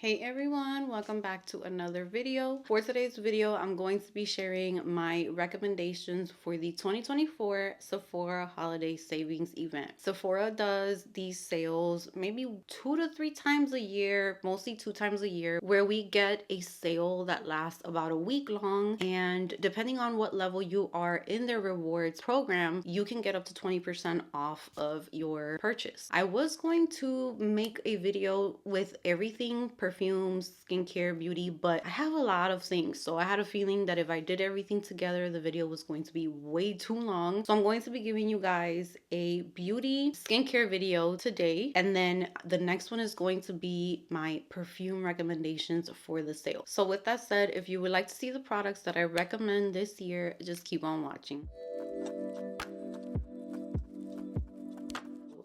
Hey everyone, welcome back to another video. For today's video, I'm going to be sharing my recommendations for the 2024 Sephora Holiday Savings Event. Sephora does these sales maybe 2 to 3 times a year, mostly 2 times a year, where we get a sale that lasts about a week long. And depending on what level you are in their rewards program, you can get up to 20% off of your purchase. I was going to make a video with everything perfumes, skincare, beauty, but I have a lot of things. So I had a feeling that if I did everything together, the video was going to be way too long. So I'm going to be giving you guys a beauty skincare video today. And then the next one is going to be my perfume recommendations for the sale. So with that said, if you would like to see the products that I recommend this year, just keep on watching.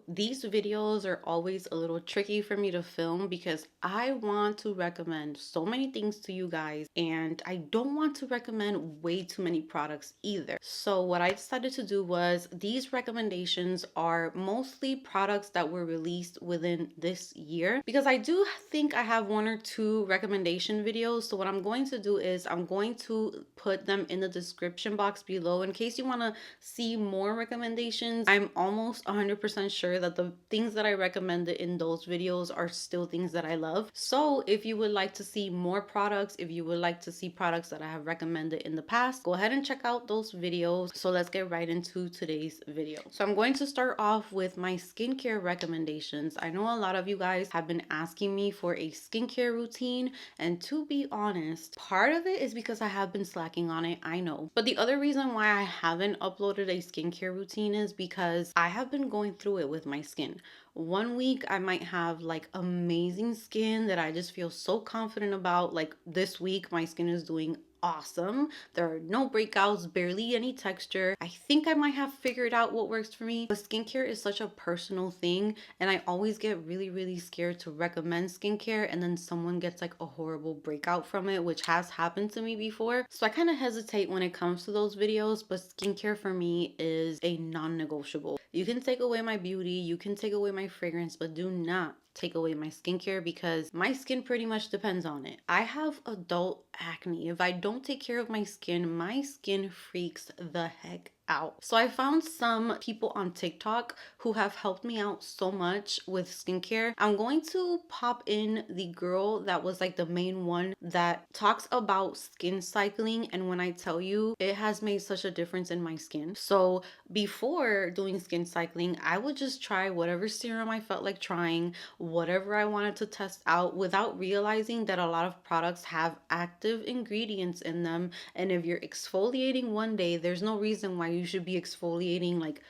These videos are always a little tricky for me to film because I want to recommend so many things to you guys and I don't want to recommend way too many products either. So what I decided to do was these recommendations are mostly products that were released within this year because I do think I have 1 or 2 recommendation videos. So what I'm going to do is I'm going to put them in the description box below in case you want to see more recommendations. I'm almost 100% sure that the things that I recommended in those videos are still things that I love. So if you would like to see more products, if you would like to see products that I have recommended in the past, go ahead and check out those videos. So let's get right into today's video. So I'm going to start off with my skincare recommendations. I know a lot of you guys have been asking me for a skincare routine, and to be honest, part of it is because I have been slacking on it, I know. But the other reason why I haven't uploaded a skincare routine is because I have been going through it with my skin. 1 week I might have like amazing skin that I just feel so confident about. Like this week my skin is doing awesome. There are no breakouts, barely any texture. I think I might have figured out what works for me. But skincare is such a personal thing and I always get really scared to recommend skincare and then someone gets like a horrible breakout from it, which has happened to me before. So I kind of hesitate when it comes to those videos, but skincare for me is a non-negotiable. You can take away my beauty, you can take away my fragrance, but do not take away my skincare because my skin pretty much depends on it. I have adult acne. If I don't take care of my skin freaks the heck out. So I found some people on TikTok who have helped me out so much with skincare. I'm going to pop in the girl that was like the main one that talks about skin cycling, and when I tell you, it has made such a difference in my skin. So before doing skin cycling, I would just try whatever serum I felt like trying, whatever I wanted to test out, without realizing that a lot of products have active ingredients in them, and if you're exfoliating one day, there's no reason why you should be exfoliating like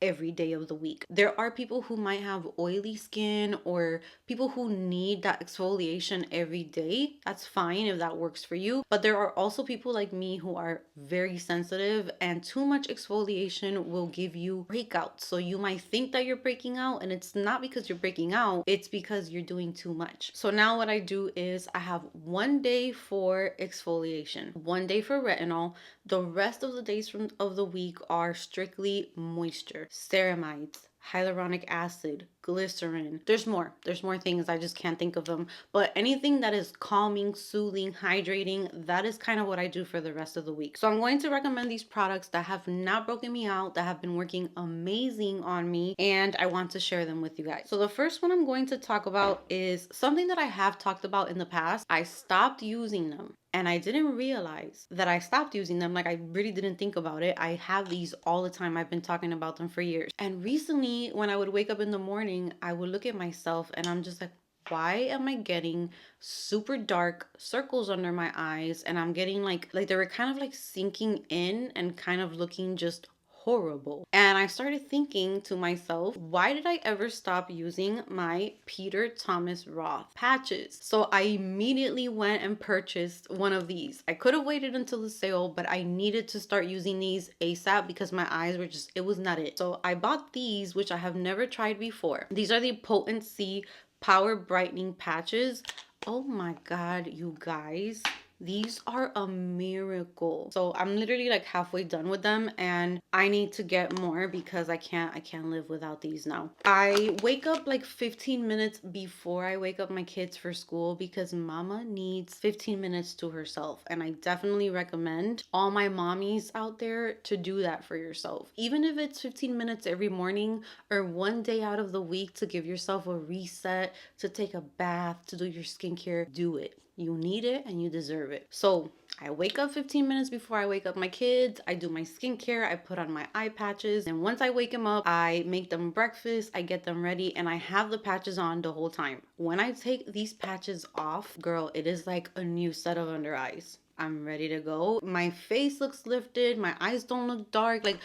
every day of the week. There are people who might have oily skin or people who need that exfoliation every day. That's fine if that works for you. But there are also people like me who are very sensitive, and too much exfoliation will give you breakouts. So you might think that you're breaking out, and it's not because you're breaking out, it's because you're doing too much. So now what I do is I have 1 day for exfoliation, 1 day for retinol. The rest of the days of the week are strictly moisture, ceramides, hyaluronic acid, glycerin. There's more things, I just can't think of them, but anything that is calming, soothing, hydrating, that is kind of what I do for the rest of the week. So I'm going to recommend these products that have not broken me out, that have been working amazing on me, and I want to share them with you guys. So the first one I'm going to talk about is something that I have talked about in the past. I stopped using them and I didn't realize that I stopped using them. Like, I really didn't think about it. I have these all the time. I've been talking about them for years. And recently, when I would wake up in the morning, I would look at myself and I'm just like, why am I getting super dark circles under my eyes? And I'm getting like they were kind of like sinking in and kind of looking just horrible. And I started thinking to myself, why did I ever stop using my Peter Thomas Roth patches? So I immediately went and purchased one of these. I could have waited until the sale, but I needed to start using these ASAP because my eyes were just, it was not it. So I bought these, which I have never tried before. These are the Potency Power Brightening Patches. Oh my God, you guys. These are a miracle. So I'm literally like halfway done with them, and I need to get more because I can't live without these now. I wake up like 15 minutes before I wake up my kids for school because mama needs 15 minutes to herself. And I definitely recommend all my mommies out there to do that for yourself. Even if it's 15 minutes every morning or one day out of the week to give yourself a reset, to take a bath, to do your skincare, do it. You need it and you deserve it. So I wake up 15 minutes before I wake up my kids. I do my skincare. I put on my eye patches. And once I wake them up, I make them breakfast. I get them ready and I have the patches on the whole time. When I take these patches off, girl, it is like a new set of under eyes. I'm ready to go. My face looks lifted. My eyes don't look dark. Like,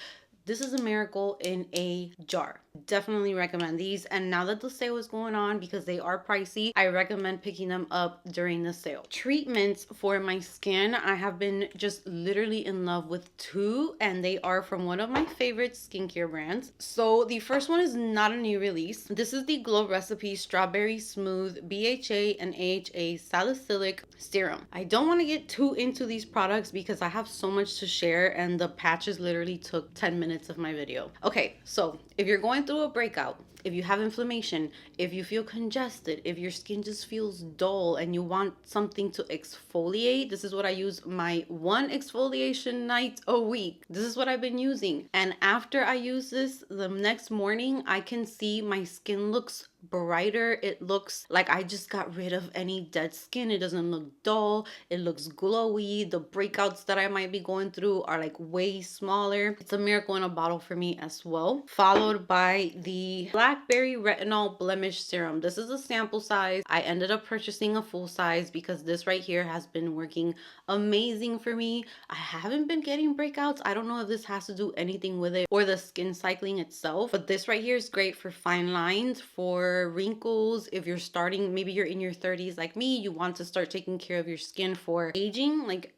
this is a miracle in a jar. Definitely recommend these. And now that the sale is going on, because they are pricey, I recommend picking them up during the sale. Treatments for my skin, I have been just literally in love with two, and they are from one of my favorite skincare brands. So the first one is not a new release. This is the Glow Recipe Strawberry Smooth BHA and AHA Salicylic Serum. I don't want to get too into these products because I have so much to share, and the patches literally took 10 minutes of my video. Okay, so if you're going through a breakout, if you have inflammation, if you feel congested, if your skin just feels dull and you want something to exfoliate, this is what I use, my one exfoliation night a week. This is what I've been using. And after I use this, the next morning, I can see my skin looks brighter. It looks like I just got rid of any dead skin. It doesn't look dull. It looks glowy. The breakouts that I might be going through are like way smaller. It's a miracle in a bottle for me as well. Followed by the Blackberry Retinol Blemish Serum. This is a sample size. I ended up purchasing a full size because this right here has been working amazing for me. I haven't been getting breakouts. I don't know if this has to do anything with it or the skin cycling itself, but this right here is great for fine lines, for wrinkles. If you're starting, maybe you're in your 30s like me, you want to start taking care of your skin for aging, like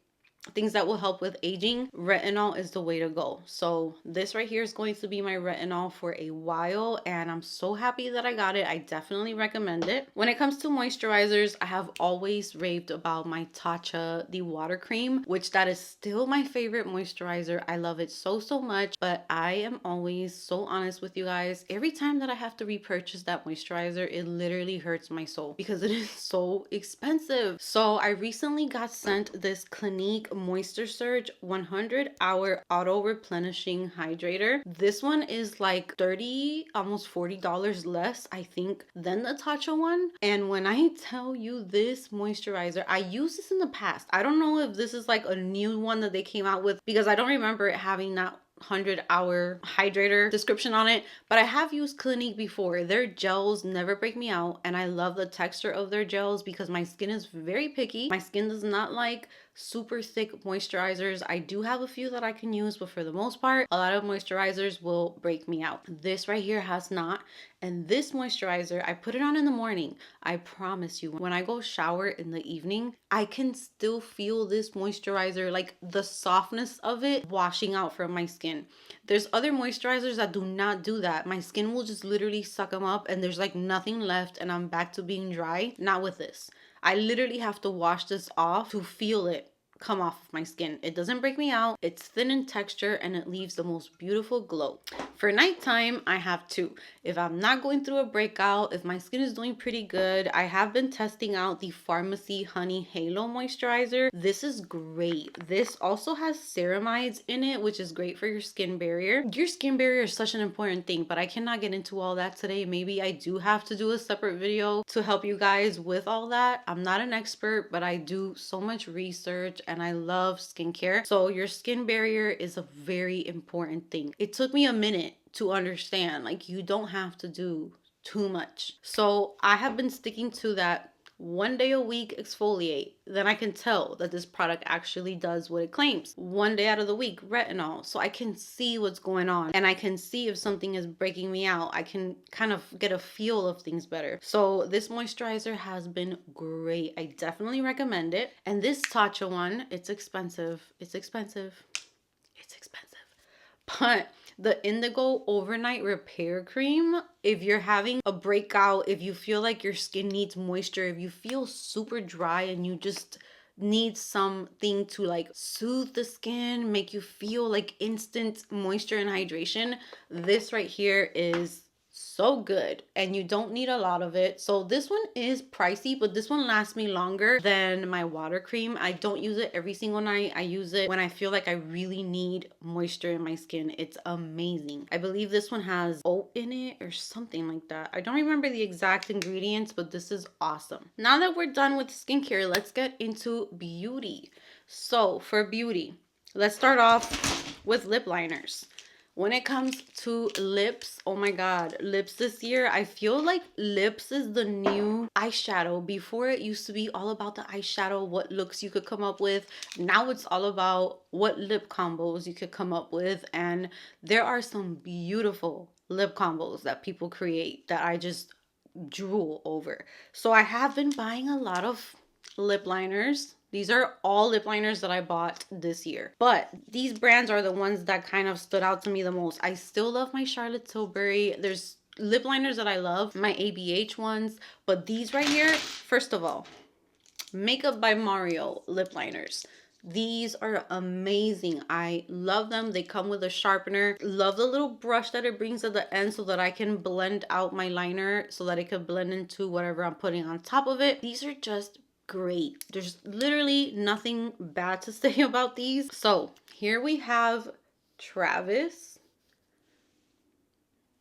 things that will help with aging, retinol is the way to go. So this right here is going to be my retinol for a while, and I'm so happy that I got it. I definitely recommend it. When it comes to moisturizers, I have always raved about my Tatcha, the water cream, which that is still my favorite moisturizer. I love it so much, but I am always so honest with you guys. Every time that I have to repurchase that moisturizer, it literally hurts my soul because it is so expensive. So I recently got sent this Clinique Moisture Surge 100-hour auto replenishing hydrator. This one is like $30, almost $40 less, I think, than the Tatcha one. And when I tell you this moisturizer, I used this in the past. I don't know if this is like a new one that they came out with because I don't remember it having that 100-hour hydrator description on it, but I have used Clinique before. Their gels never break me out, and I love the texture of their gels because my skin is very picky. My skin does not like super thick moisturizers. I do have a few that I can use, but for the most part, a lot of moisturizers will break me out. This right here has not. And this moisturizer, I put it on in the morning. I promise you, when I go shower in the evening, I can still feel this moisturizer, like the softness of it washing out from my skin. There's other moisturizers that do not do that. My skin will just literally suck them up and there's like nothing left and I'm back to being dry. Not with this. I literally have to wash this off to feel it come off of my skin. It doesn't break me out. It's thin in texture and it leaves the most beautiful glow. For nighttime, I have two. If I'm not going through a breakout, if my skin is doing pretty good, I have been testing out the Pharmacy Honey Halo Moisturizer. This is great. This also has ceramides in it, which is great for your skin barrier. Your skin barrier is such an important thing, but I cannot get into all that today. Maybe I do have to do a separate video to help you guys with all that. I'm not an expert, but I do so much research and I love skincare. So your skin barrier is a very important thing. It took me a minute to understand, like, you don't have to do too much. So I have been sticking to that 1 day a week exfoliate. Then I can tell that this product actually does what it claims. 1 day out of the week, retinol. So I can see what's going on and I can see if something is breaking me out. I can kind of get a feel of things better. So this moisturizer has been great. I definitely recommend it. And this Tatcha one, it's expensive. It's expensive. It's expensive. But the Indigo Overnight Repair Cream, if you're having a breakout, if you feel like your skin needs moisture, if you feel super dry and you just need something to like soothe the skin, make you feel like instant moisture and hydration, this right here is so good, and you don't need a lot of it. So this one is pricey, but this one lasts me longer than my water cream. I don't use it every single night. I use it when I feel like I really need moisture in my skin. It's amazing. I believe this one has oat in it or something like that. I don't remember the exact ingredients, but this is awesome. Now that we're done with skincare, let's get into beauty. So for beauty, let's start off with lip liners. When it comes to lips, oh my god, lips this year, I feel like lips is the new eyeshadow. Before, it used to be all about the eyeshadow, what looks you could come up with. Now it's all about what lip combos you could come up with, and there are some beautiful lip combos that people create that I just drool over. So I have been buying a lot of lip liners. These are all lip liners that I bought this year. But these brands are the ones that kind of stood out to me the most. I still love my Charlotte Tilbury. There's lip liners that I love, my ABH ones. But these right here, first of all, Makeup by Mario lip liners. These are amazing. I love them. They come with a sharpener. Love the little brush that it brings at the end so that I can blend out my liner so that it could blend into whatever I'm putting on top of it. These are just great. There's literally nothing bad to say about these. So here we have Travis.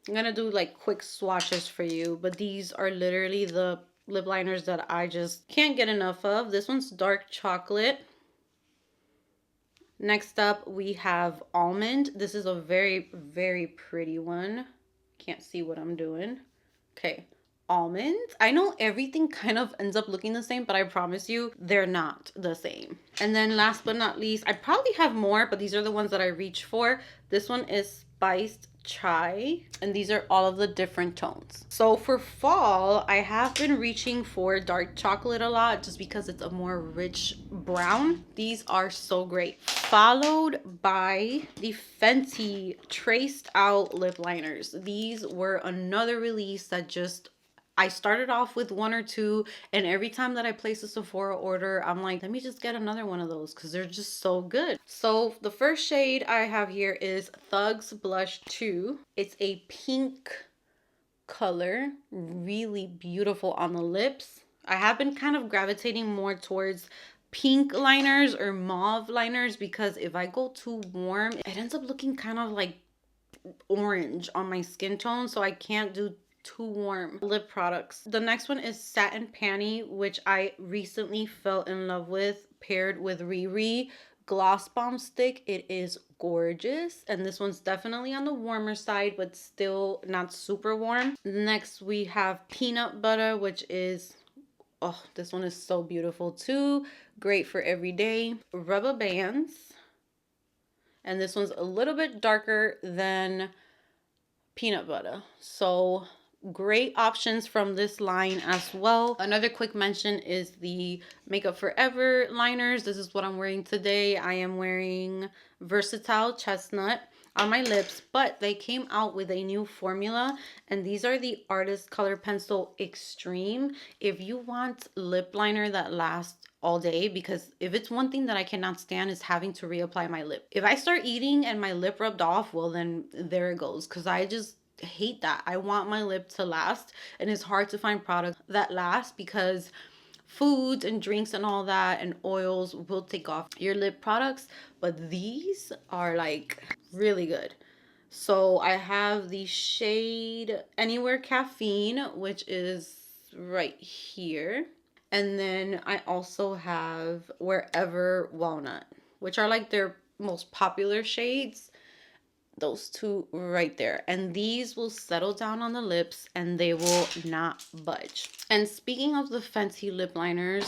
I'm gonna do like quick swatches for you, but these are literally the lip liners that I just can't get enough of. This one's dark chocolate. Next up, we have almond. This is a very, very pretty one. Can't see what I'm doing. Okay, almond. I know everything kind of ends up looking the same, but I promise you, they're not the same. And then last but not least, I probably have more, but these are the ones that I reach for. This one is spiced chai, and these are all of the different tones. So for fall, I have been reaching for dark chocolate a lot just because it's a more rich brown. These are so great. Followed by the Fenty traced out lip liners. These were another release that just, I started off with one or two, and every time that I place a Sephora order, I'm like, let me just get another one of those because they're just so good. So the first shade I have here is Thugs Blush 2. It's a pink color, really beautiful on the lips. I have been kind of gravitating more towards pink liners or mauve liners because if I go too warm, it ends up looking kind of like orange on my skin tone, so I can't do too warm lip products. The next one is Satin Panty, which I recently fell in love with, paired with Riri Gloss Bomb Stick. It is gorgeous, and this one's definitely on the warmer side, but still not super warm. Next, we have Peanut Butter, which is, oh, this one is so beautiful too. Great for every day. Rubber Bands, and this one's a little bit darker than Peanut Butter. So great options from this line as well. Another quick mention is the Makeup Forever liners. This is what I'm wearing today. I am wearing Versatile Chestnut on my lips, but they came out with a new formula, and these are the Artist Color Pencil Extreme. If you want lip liner that lasts all day, because if it's one thing that I cannot stand is having to reapply my lip. If I start eating and my lip rubbed off, well then there it goes, because I just hate that. I want my lip to last, and it's hard to find products that last because foods and drinks and all that and oils will take off your lip products, but these are like really good. So I have the shade Anywhere Caffeine, which is right here, and then I also have Wherever Walnut, which are like their most popular shades. Those two right there, and these will settle down on the lips and they will not budge. And speaking of the Fenty lip liners,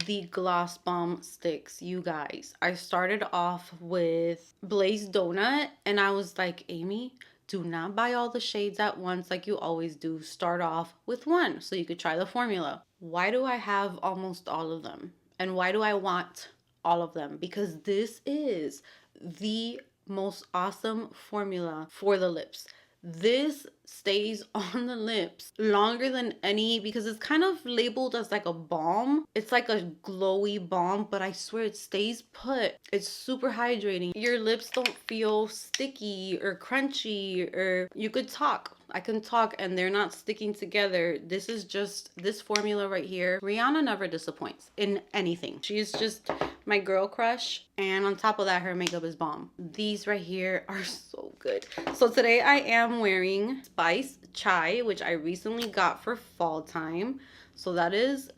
the Gloss Bomb Sticks, you guys, I started off with Blaze Donut, and I was like, Amy, do not buy all the shades at once like you always do. Start off with one so you could try the formula. Why do I have almost all of them, and why do I want all of them? Because this is the most awesome formula for the lips. This stays on the lips longer than any, because it's kind of labeled as like a balm. It's like a glowy balm, but I swear it stays put. It's super hydrating. Your lips don't feel sticky or crunchy, or you could talk. I can talk and they're not sticking together. This is just this formula right here. Rihanna never disappoints in anything. She's just my girl crush, and on top of that, her makeup is bomb. These right here are so good. So today I am wearing Spice Chai, which I recently got for fall time. So that is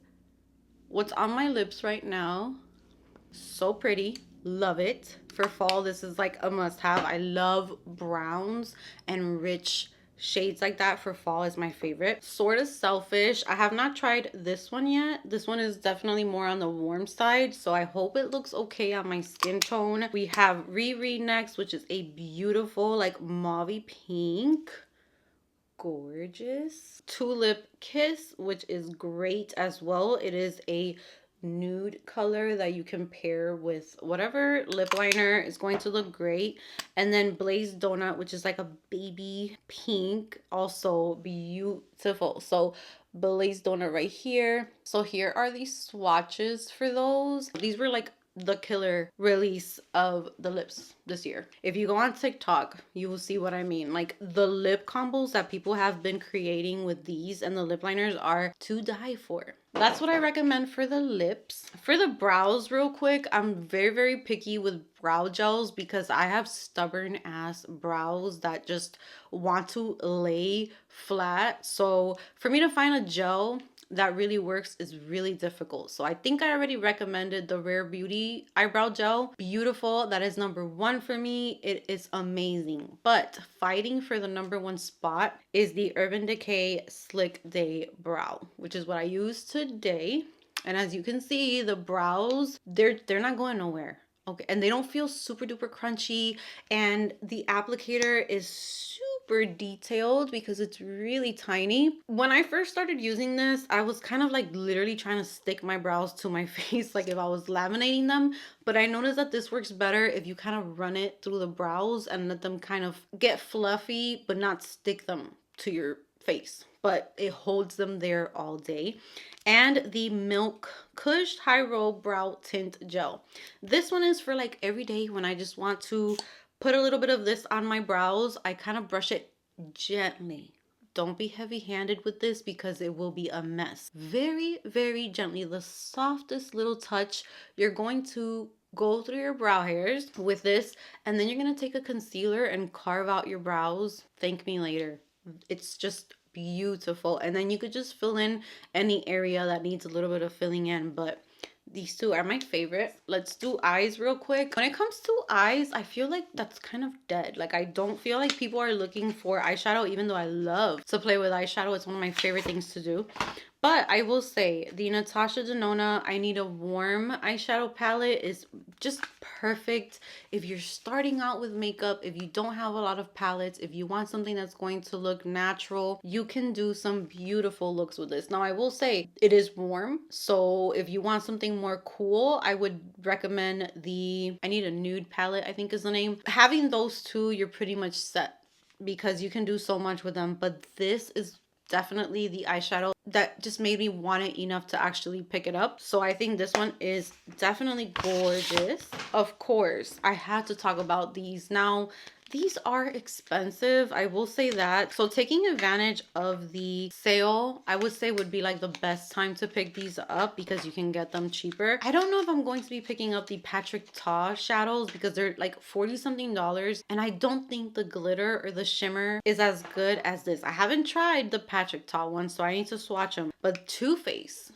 what's on my lips right now. So pretty. Love it. For fall, this is like a must-have. I love browns and rich shades like that. For fall is my favorite. Sort of Selfish. I have not tried this one yet. This one is definitely more on the warm side, so I hope it looks okay on my skin tone. We have Riri next, which is a beautiful like mauve pink. Gorgeous. Tulip Kiss, which is great as well. It is a nude color that you can pair with whatever lip liner is going to look great. And then Blaze Donut, which is like a baby pink, also beautiful. So Blaze Donut right here. So here are these swatches for those. These were like the killer release of the lips this year. If you go on TikTok, you will see what I mean. Like the lip combos that people have been creating with these and the lip liners are to die for. That's what I recommend for the lips. For the brows, real quick, I'm very picky with brow gels because I have stubborn ass brows that just want to lay flat. So for me to find a gel that really works is really difficult. So I think I already recommended the Rare Beauty eyebrow gel. Beautiful. That is #1 for me. It is amazing. But fighting for the #1 spot is the Urban Decay Slick Day Brow, which is what I use today. And as you can see, the brows, they're not going nowhere. Okay, and they don't feel super duper crunchy, and the applicator is super detailed because it's really tiny. When I first started using this, I was kind of like literally trying to stick my brows to my face, like if I was laminating them. But I noticed that this works better if you kind of run it through the brows and let them kind of get fluffy, but not stick them to your face. But it holds them there all day. And the Milk Kush High Roll Brow Tint Gel. This one is for like every day when I just want to put a little bit of this on my brows. I kind of brush it gently. Don't be heavy-handed with this because it will be a mess. Very gently. The softest little touch. You're going to go through your brow hairs with this, and then you're going to take a concealer and carve out your brows. Thank me later. It's just beautiful. And then you could just fill in any area that needs a little bit of filling in, but these two are my favorite. Let's do eyes real quick. When it comes to eyes, I feel like that's kind of dead. Like I don't feel like people are looking for eyeshadow, even though I love to play with eyeshadow. It's one of my favorite things to do. But I will say the Natasha Denona I Need a Warm eyeshadow palette is just perfect if you're starting out with makeup, if you don't have a lot of palettes, if you want something that's going to look natural, you can do some beautiful looks with this. Now I will say it is warm, so if you want something more cool, I would recommend the I Need a Nude palette, I think is the name. Having those two, you're pretty much set because you can do so much with them. But this is definitely the eyeshadow that just made me want it enough to actually pick it up. So I think this one is definitely gorgeous. Of course, I had to talk about these. Now, these are expensive, I will say that. So taking advantage of the sale, I would say would be like the best time to pick these up because you can get them cheaper. I don't know if I'm going to be picking up the Patrick Ta shadows because they're like $40 something, and I don't think the glitter or the shimmer is as good as this. I haven't tried the Patrick Ta one, so I need to swatch them. But Too Faced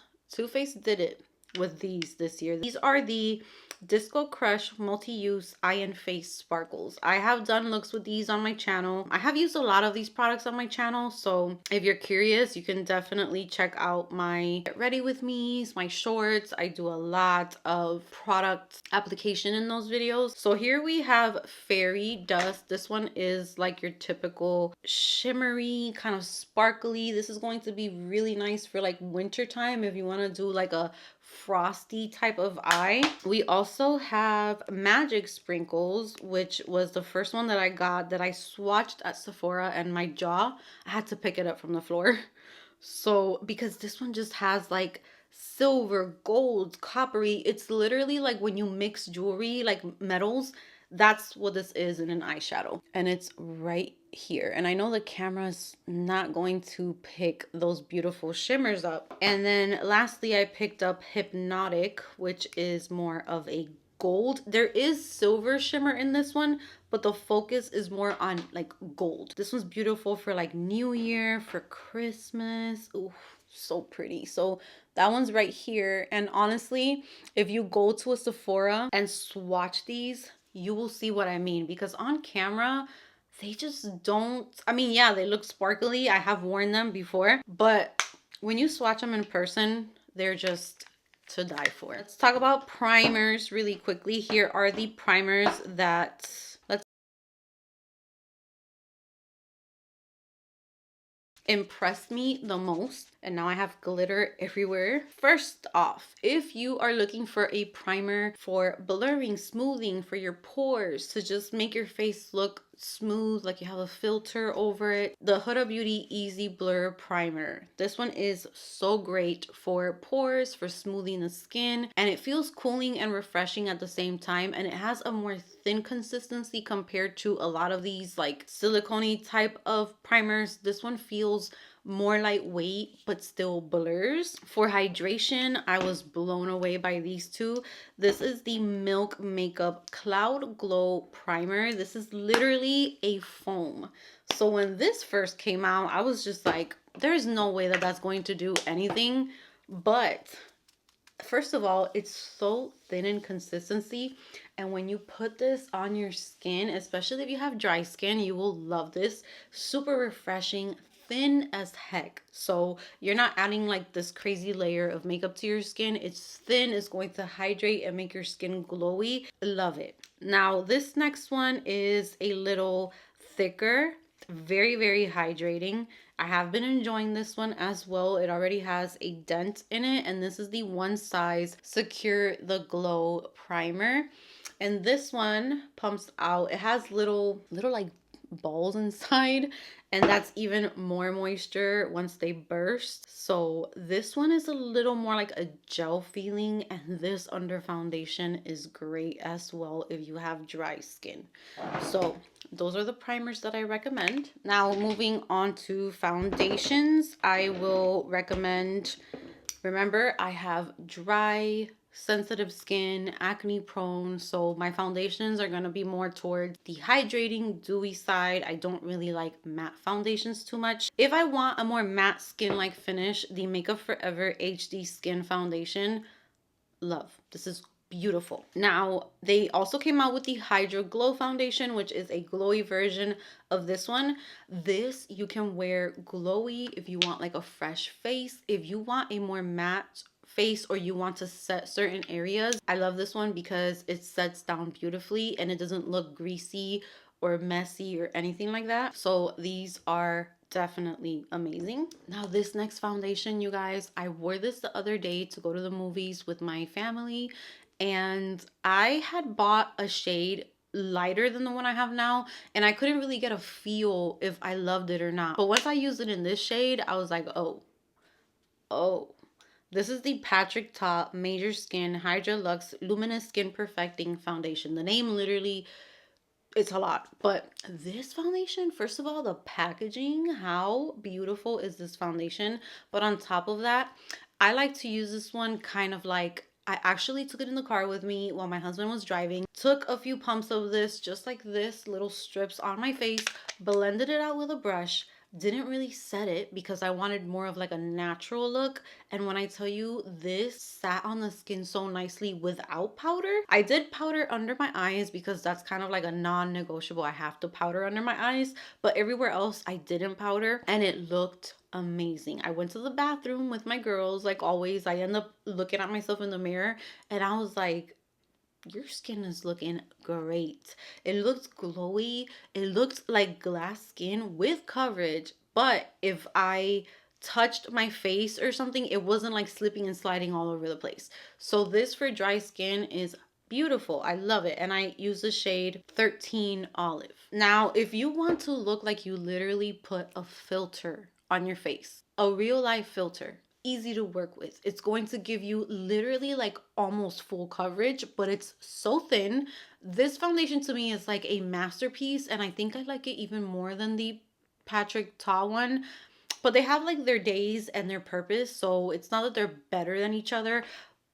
did it with these this year. These are the Disco Crush Multi-Use Eye and Face Sparkles. I have done looks with these on my channel. I have used a lot of these products on my channel, so if you're curious, you can definitely check out my Get Ready With Me's, my shorts. I do a lot of product application in those videos. So here we have Fairy Dust. This one is like your typical shimmery, kind of sparkly. This is going to be really nice for like winter time if you want to do like a frosty type of eye. We also have Magic Sprinkles, which was the first one that I got that I swatched at Sephora, and my jaw, I had to pick it up from the floor. So, because this one just has like silver, gold, coppery. It's literally like when you mix jewelry, like metals, that's what this is in an eyeshadow. And it's right here. And I know the camera's not going to pick those beautiful shimmers up. And then lastly, I picked up Hypnotic, which is more of a gold. There is silver shimmer in this one, but the focus is more on like gold. This one's beautiful for like New Year, for Christmas. Ooh, so pretty. So that one's right here. And honestly, if you go to a Sephora and swatch these, you will see what I mean, because on camera they just don't, I mean, yeah, they look sparkly. I have worn them before, but when you swatch them in person, they're just to die for. Let's talk about primers really quickly. Here are the primers that impressed me the most, and now I have glitter everywhere. First off, if you are looking for a primer for blurring, smoothing, for your pores, to just make your face look smooth like you have a filter over it, the Huda Beauty Easy Blur Primer. This one is so great for pores, for smoothing the skin, and it feels cooling and refreshing at the same time, and it has a more thin consistency compared to a lot of these like silicone type of primers. This one feels more lightweight but still blurs. For hydration, I was blown away by these two. This is the Milk Makeup Cloud Glow Primer. This is literally a foam. So when this first came out, I was just like, there's no way that that's going to do anything. But first of all, it's so thin in consistency, and when you put this on your skin, especially if you have dry skin, you will love this. Super refreshing, thin as heck. So you're not adding like this crazy layer of makeup to your skin. It's thin, it's going to hydrate and make your skin glowy. Love it. Now this next one is a little thicker, very, very hydrating. I have been enjoying this one as well. It already has a dent in it, and this is the One Size Secure the Glow Primer. And this one pumps out. It has little like balls inside, and that's even more moisture once they burst. So this one is a little more like a gel feeling, and this under foundation is great as well if you have dry skin. So those are the primers that I recommend. Now moving on to foundations, I will recommend, remember I have dry, sensitive skin, acne prone, so my foundations are going to be more towards the hydrating, dewy side. I don't really like matte foundations too much. If I want a more matte skin like finish, the Makeup Forever HD Skin Foundation, love. This is beautiful. Now they also came out with the Hydro Glow Foundation, which is a glowy version of this one. This you can wear glowy if you want like a fresh face. If you want a more matte face or you want to set certain areas, I love this one because it sets down beautifully and it doesn't look greasy or messy or anything like that. So these are definitely amazing. Now this next foundation, you guys, I wore this the other day to go to the movies with my family, and I had bought a shade lighter than the one I have now, and I couldn't really get a feel if I loved it or not. But once I used it in this shade, I was like, oh, this is the Patrick Ta Major Skin Hydra Luxe Luminous Skin Perfecting Foundation. The name literally, it's a lot. But this foundation, first of all, the packaging, how beautiful is this foundation? But on top of that, I like to use this one kind of like, I actually took it in the car with me while my husband was driving. Took a few pumps of this, just like this, little strips on my face, blended it out with a brush. Didn't really set it because I wanted more of like a natural look. And when I tell you, this sat on the skin so nicely without powder. I did powder under my eyes because that's kind of like a non-negotiable. I have to powder under my eyes, but everywhere else I didn't powder, and it looked amazing. I went to the bathroom with my girls like always. I end up looking at myself in the mirror and I was like, your skin is looking great. It looks glowy. It looks like glass skin with coverage. But if I touched my face or something, it wasn't like slipping and sliding all over the place. So this for dry skin is beautiful. I love it. And I use the shade 13 Olive. Now, if you want to look like you literally put a filter on your face, a real life filter, easy to work with. It's going to give you literally like almost full coverage, but it's so thin. This foundation to me is like a masterpiece, and I think I like it even more than the Patrick Ta one. But they have like their days and their purpose, so it's not that they're better than each other.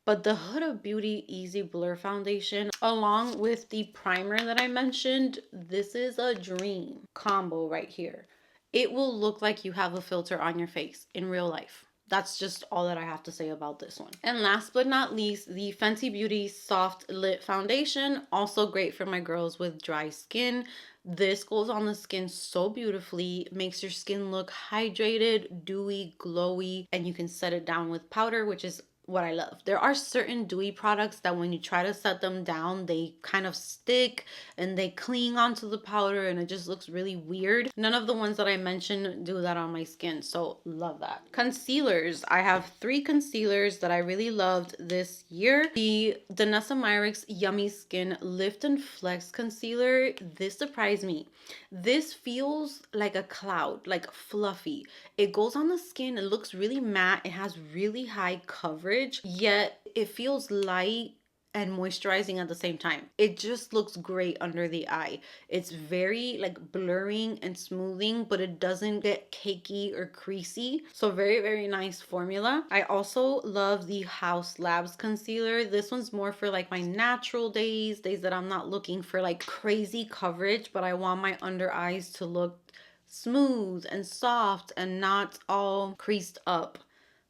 But the Huda Beauty Easy Blur Foundation, along with the primer that I mentioned, this is a dream combo right here. It will look like you have a filter on your face in real life. That's just all that I have to say about this one. And last but not least, the Fenty Beauty Soft Lit Foundation. Also great for my girls with dry skin. This goes on the skin so beautifully, makes your skin look hydrated, dewy, glowy, and you can set it down with powder, which is what I love. There are certain dewy products that when you try to set them down, they kind of stick and they cling onto the powder and it just looks really weird. None of the ones that I mentioned do that on my skin, so love that. Concealers. I have 3 concealers that I really loved this year. The Danessa Myricks Yummy Skin Lift and Flex Concealer. This surprised me. This feels like a cloud, like fluffy. It goes on the skin, it looks really matte, it has really high coverage, yet it feels light and moisturizing at the same time. It just looks great under the eye. It's very like blurring and smoothing, but it doesn't get cakey or creasy. So very, very nice formula. I also love the House Labs concealer. This one's more for like my natural days that I'm not looking for like crazy coverage, but I want my under eyes to look smooth and soft and not all creased up.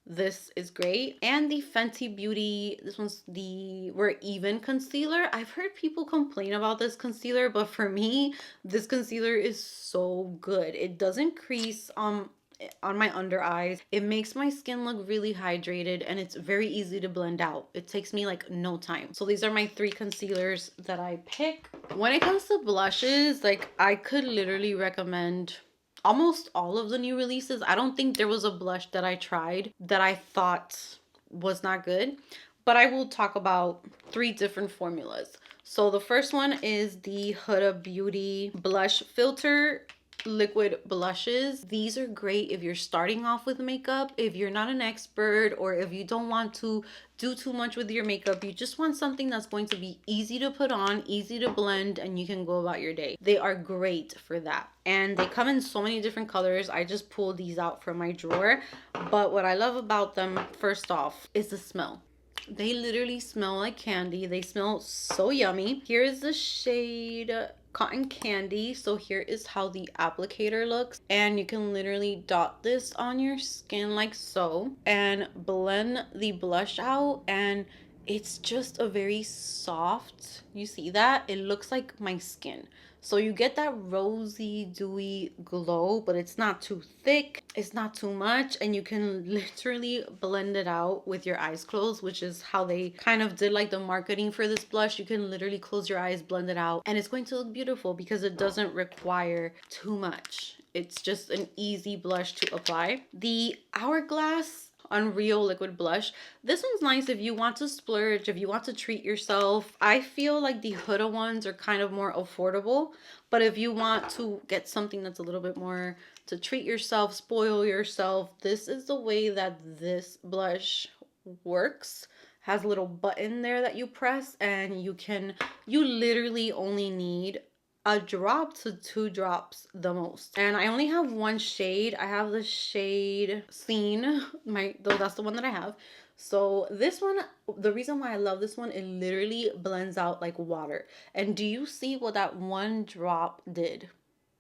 This is great. And the Fenty Beauty, this one's the We're Even concealer. I've heard people complain about this concealer, but for me, this concealer is so good. It doesn't crease on my under eyes. It makes my skin look really hydrated, and it's very easy to blend out. It takes me like no time. So these are my 3 concealers that I pick. When it comes to blushes, like I could literally recommend almost all of the new releases. I don't think there was a blush that I tried that I thought was not good, but I will talk about 3 different formulas. So the first one is the Huda Beauty Blush Filter liquid blushes. These are great if you're starting off with makeup, if you're not an expert, or if you don't want to do too much with your makeup. You just want something that's going to be easy to put on, easy to blend, and you can go about your day. They are great for that. And they come in so many different colors. I just pulled these out from my drawer. But what I love about them, first off, is the smell. They literally smell like candy. They smell so yummy. Here is the shade Cotton Candy. So here is how the applicator looks, and you can literally dot this on your skin like so and blend the blush out, and it's just a very soft, you see that? It looks like my skin. So you get that rosy, dewy glow, but it's not too thick, it's not too much, and you can literally blend it out with your eyes closed, which is how they kind of did like the marketing for this blush. You can literally close your eyes, blend it out, and it's going to look beautiful because it doesn't require too much. It's just an easy blush to apply. The Hourglass Unreal Liquid Blush. This one's nice if you want to splurge, if you want to treat yourself. I feel like the Huda ones are kind of more affordable, but if you want to get something that's a little bit more to treat yourself, spoil yourself, this is the way that this blush works. Has a little button there that you press, and you literally only need a drop to 2 drops the most. And I only have 1 shade. I have the shade Scene, though that's the one that I have. So this one, the reason why I love this one, it literally blends out like water. And do you see what that 1 drop did?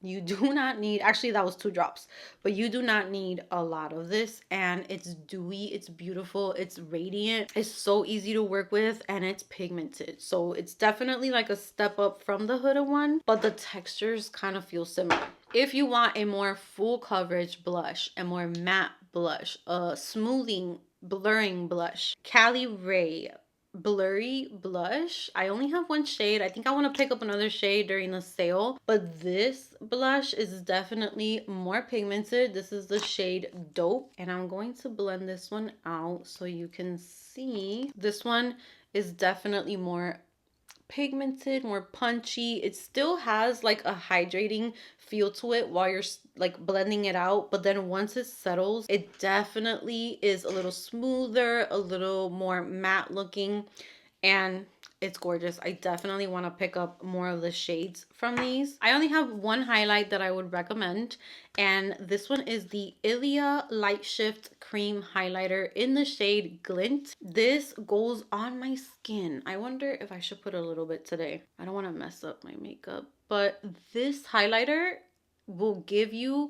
You do not need, actually that was 2 drops, but you do not need a lot of this, and it's dewy, it's beautiful, it's radiant, it's so easy to work with, and it's pigmented. So it's definitely like a step up from the Huda one, but the textures kind of feel similar. If you want a more full coverage blush, a more matte blush, a smoothing, blurring blush, Cali Ray blurry blush. I only have one shade. I think I want to pick up another shade during the sale, but this blush is definitely more pigmented. This is the shade Dope, and I'm going to blend this one out so you can see. This one is definitely more pigmented, more punchy. It still has like a hydrating feel to it while you're like blending it out, but then once it settles, it definitely is a little smoother, a little more matte looking, and it's gorgeous. I definitely want to pick up more of the shades from these. I only have one highlight that I would recommend, and this one is the Ilia Light Shift Cream Highlighter in the shade Glint. This goes on my skin. I wonder if I should put a little bit today. I don't want to mess up my makeup, but this highlighter will give you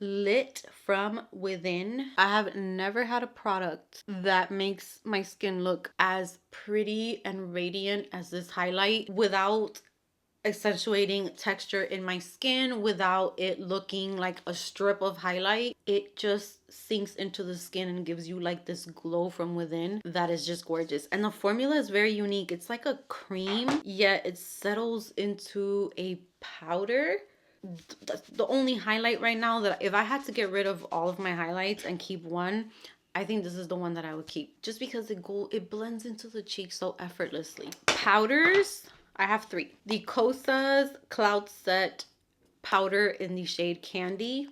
lit from within. I have never had a product that makes my skin look as pretty and radiant as this highlight without accentuating texture in my skin, without it looking like a strip of highlight. It just sinks into the skin and gives you like this glow from within that is just gorgeous. And the formula is very unique. It's like a cream, yet it settles into a powder. The only highlight right now that if I had to get rid of all of my highlights and keep one, I think this is the one that I would keep, just because it blends into the cheek so effortlessly. Powders, I have three. The Kosas Cloud Set powder in the shade Candy,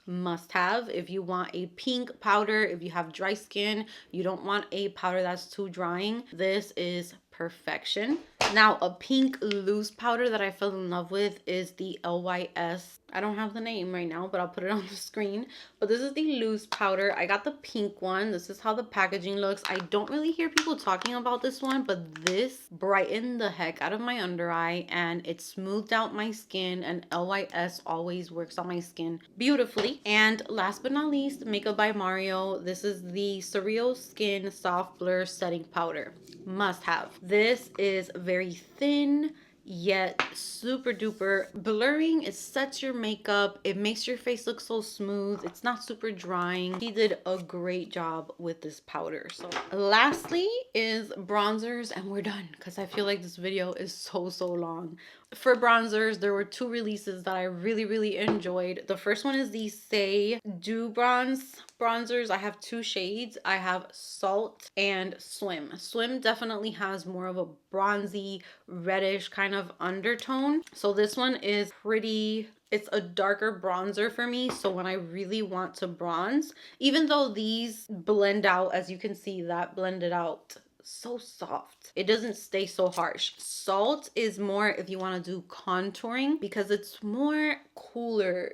must have if you want a pink powder. If you have dry skin, you don't want a powder that's too drying, this is perfection. Now, a pink loose powder that I fell in love with is the LYS. I don't have the name right now, but I'll put it on the screen. But this is the loose powder. I got the pink one. This is how the packaging looks. I don't really hear people talking about this one, but this brightened the heck out of my under eye and it smoothed out my skin, and LYS always works on my skin beautifully. And last but not least, Makeup by Mario. This is the Surreal Skin Soft Blur Setting Powder. Must have. This is very thin yet super duper blurring. It sets your makeup, it makes your face look so smooth, it's not super drying. He did a great job with this powder. So lastly is bronzers, and we're done because I feel like this video is so long. For bronzers, there were two releases that I really enjoyed. The first one is the Say Dew Bronze bronzers. I have two shades. I have Salt and Swim. Swim definitely has more of a bronzy, reddish kind of undertone. So this one is pretty, it's a darker bronzer for me. So when I really want to bronze, even though these blend out, as you can see, that blended out so soft, it doesn't stay so harsh. Salt is more if you want to do contouring because it's more cooler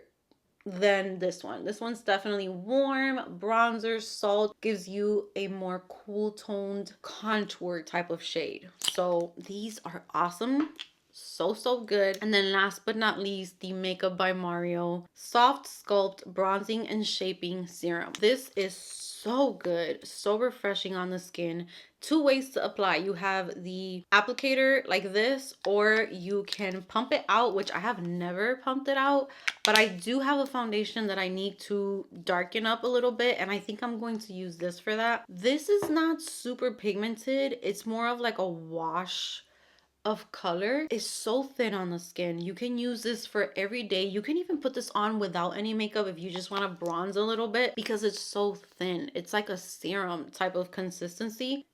than this one. This one's definitely warm bronzer. Salt gives you a more cool toned contour type of shade. So these are awesome. So good. And then last but not least, the Makeup by Mario Soft Sculpt Bronzing and Shaping Serum. This is so good, so refreshing on the skin. Two ways to apply. You have the applicator like this, or you can pump it out, which I have never pumped it out, but I do have a foundation that I need to darken up a little bit, and I think I'm going to use this for that. This is not super pigmented. It's more of like a wash of color. Is so thin on the skin. You can use this for every day. You can even put this on without any makeup if you just want to bronze a little bit because it's so thin. It's like a serum type of consistency.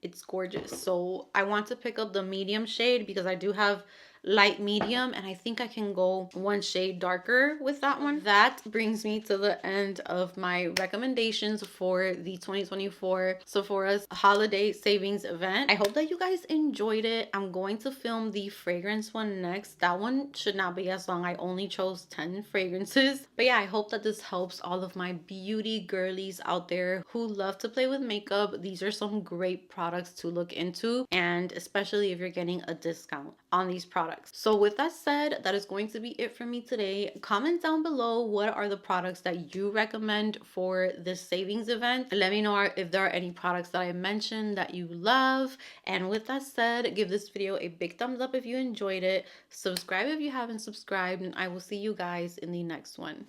It's gorgeous. So I want to pick up the medium shade because I do have light medium, and I think I can go one shade darker with that one. That brings me to the end of my recommendations for the 2024 Sephora's holiday savings event. I hope that you guys enjoyed it. I'm going to film the fragrance one next. That one should not be as long. I only chose 10 fragrances, but yeah, I hope that this helps all of my beauty girlies out there who love to play with makeup. These are some great products to look into, and especially if you're getting a discount on these products. So with that said, that is going to be it for me today. Comment down below what are the products that you recommend for this savings event. Let me know if there are any products that I mentioned that you love. And with that said, give this video a big thumbs up if you enjoyed it. Subscribe if you haven't subscribed, and I will see you guys in the next one.